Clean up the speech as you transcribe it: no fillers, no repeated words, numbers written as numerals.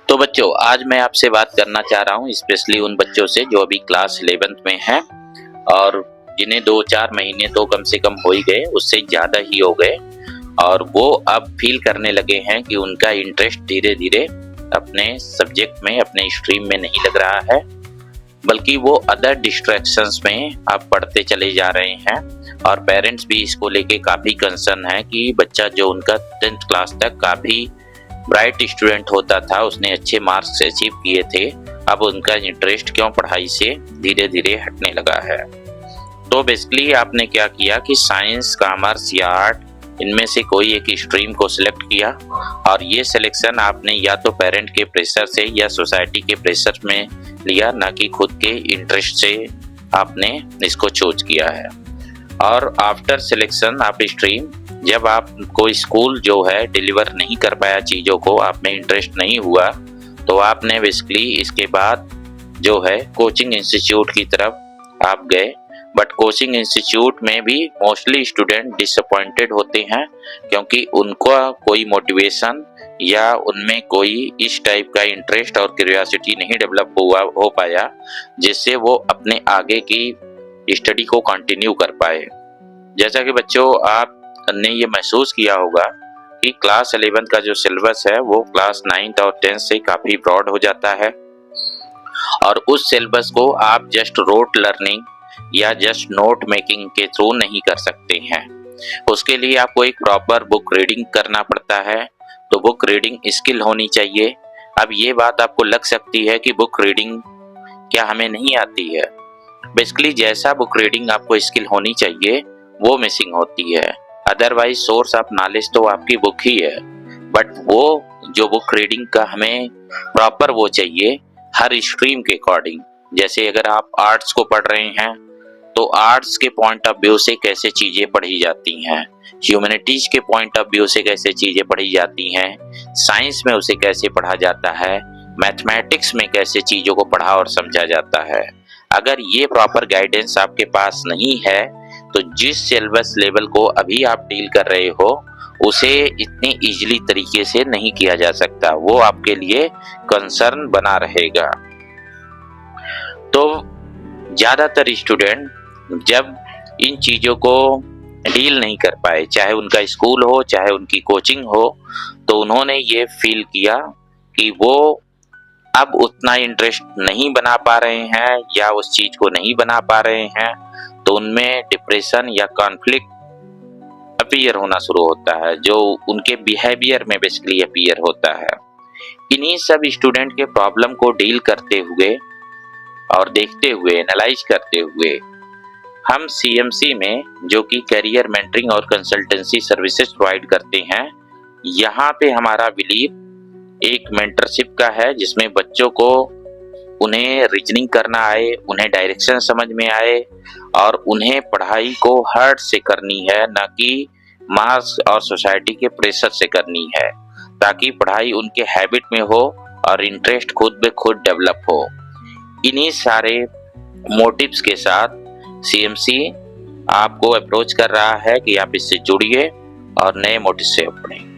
तो बच्चों, आज मैं आपसे बात करना चाह रहा हूँ स्पेशली उन बच्चों से जो अभी क्लास 11th में हैं और जिन्हें 2-4 महीने तो कम से कम हो ही गए, उससे ज़्यादा ही हो गए और वो अब फील करने लगे हैं कि उनका इंटरेस्ट धीरे-धीरे अपने सब्जेक्ट में, अपने स्ट्रीम में नहीं लग रहा है, बल्कि वो अदर डिस्ट्रैक्शंस में अब पढ़ते चले जा रहे हैं। और पेरेंट्स भी इसको लेके काफ़ी कंसर्न है कि बच्चा जो उनका 10th क्लास तक काफ़ी ब्राइट स्टूडेंट होता था, उसने अच्छे मार्क्स अचीव किए थे, अब उनका इंटरेस्ट क्यों पढ़ाई से धीरे धीरे हटने लगा है। तो बेसिकली आपने क्या किया कि साइंस, कॉमर्स या आर्ट, इनमें से कोई एक स्ट्रीम को सिलेक्ट किया और ये सिलेक्शन आपने या तो पेरेंट के प्रेशर से या सोसाइटी के प्रेशर में लिया, ना कि खुद के इंटरेस्ट से आपने इसको चूज किया है। और आफ्टर सिलेक्शन आप स्ट्रीम, जब आपको स्कूल जो है डिलीवर नहीं कर पाया चीज़ों को, आप में इंटरेस्ट नहीं हुआ, तो आपने बेसिकली इसके बाद जो है कोचिंग इंस्टीट्यूट की तरफ आप गए। बट कोचिंग इंस्टीट्यूट में भी मोस्टली स्टूडेंट डिसअपॉइंटेड होते हैं क्योंकि उनका कोई मोटिवेशन या उनमें कोई इस टाइप का इंटरेस्ट और क्यूरियोसिटी नहीं डेवलप हो पाया जिससे वो अपने आगे की स्टडी को कंटिन्यू कर पाए। जैसा कि बच्चों आपने ये महसूस किया होगा कि क्लास 11 का जो सिलेबस है वो क्लास 9th और 10th से काफ़ी ब्रॉड हो जाता है और उस सिलेबस को आप जस्ट रोट लर्निंग या जस्ट नोट मेकिंग के थ्रू नहीं कर सकते हैं। उसके लिए आपको एक प्रॉपर बुक रीडिंग करना पड़ता है, तो बुक रीडिंग स्किल होनी चाहिए। अब ये बात आपको लग सकती है कि बुक रीडिंग क्या हमें नहीं आती है। बेसिकली जैसा बुक रीडिंग आपको स्किल होनी चाहिए वो मिसिंग होती है। अदरवाइज सोर्स ऑफ नॉलेज तो आपकी बुक ही है, बट वो जो बुक रीडिंग का हमें प्रॉपर वो चाहिए हर स्ट्रीम के अकॉर्डिंग। जैसे अगर आप आर्ट्स को पढ़ रहे हैं तो आर्ट्स के पॉइंट ऑफ व्यू से कैसे चीज़ें पढ़ी जाती हैं, ह्यूमैनिटीज के पॉइंट ऑफ व्यू से कैसे चीज़ें पढ़ी जाती हैं, साइंस में उसे कैसे पढ़ा जाता है, मैथमेटिक्स में कैसे चीज़ों को पढ़ा और समझा जाता है। अगर ये प्रॉपर गाइडेंस आपके पास नहीं है तो जिस सिलेबस लेवल को अभी आप डील कर रहे हो उसे इतने इजीली तरीके से नहीं किया जा सकता, वो आपके लिए कंसर्न बना रहेगा। तो ज़्यादातर स्टूडेंट जब इन चीज़ों को डील नहीं कर पाए, चाहे उनका स्कूल हो चाहे उनकी कोचिंग हो, तो उन्होंने ये फील किया कि वो अब उतना इंटरेस्ट नहीं बना पा रहे हैं या उस चीज को नहीं बना पा रहे हैं, तो उनमें डिप्रेशन या कॉन्फ्लिक्ट अपीयर होना शुरू होता है, जो उनके बिहेवियर में बेसिकली अपीयर होता है। इन्हीं सब स्टूडेंट के प्रॉब्लम को डील करते हुए और देखते हुए, एनालाइज करते हुए, हम सीएमसी में, जो कि करियर मेंटरिंग और कंसल्टेंसी सर्विसेज प्रोवाइड करते हैं, यहाँ पे हमारा बिलीव एक मेंटरशिप का है जिसमें बच्चों को उन्हें रीजनिंग करना आए, उन्हें डायरेक्शन समझ में आए और उन्हें पढ़ाई को हार्ट से करनी है, ना कि मास और सोसाइटी के प्रेशर से करनी है, ताकि पढ़ाई उनके हैबिट में हो और इंटरेस्ट खुद ब खुद डेवलप हो। इन्हीं सारे मोटिव्स के साथ सीएमसी आपको अप्रोच कर रहा है कि आप इससे जुड़िए और नए मोटिव से पढ़ें।